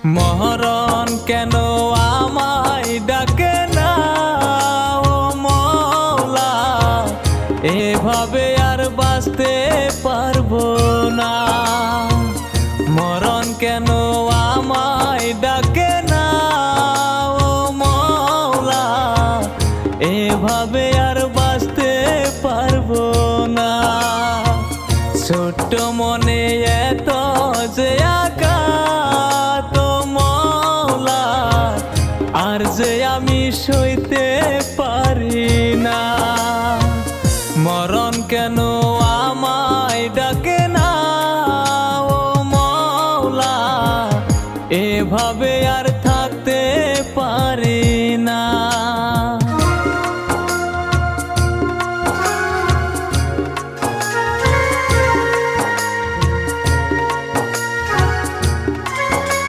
মরণ কেন আমায় ডাকে না ও মওলা, এভাবে আর বাঁচতে পারবো না। মরণ কেন আমায় ডাকে না ও মওলা, এভাবে আর বাঁচতে পারবো না। ছোট্ট মনে এত যে আঘাত ও মওলা, আর যে আমি সইতে পারি না। মরণ কেন আমায় ডাকে না ও মওলা, এভাবে আর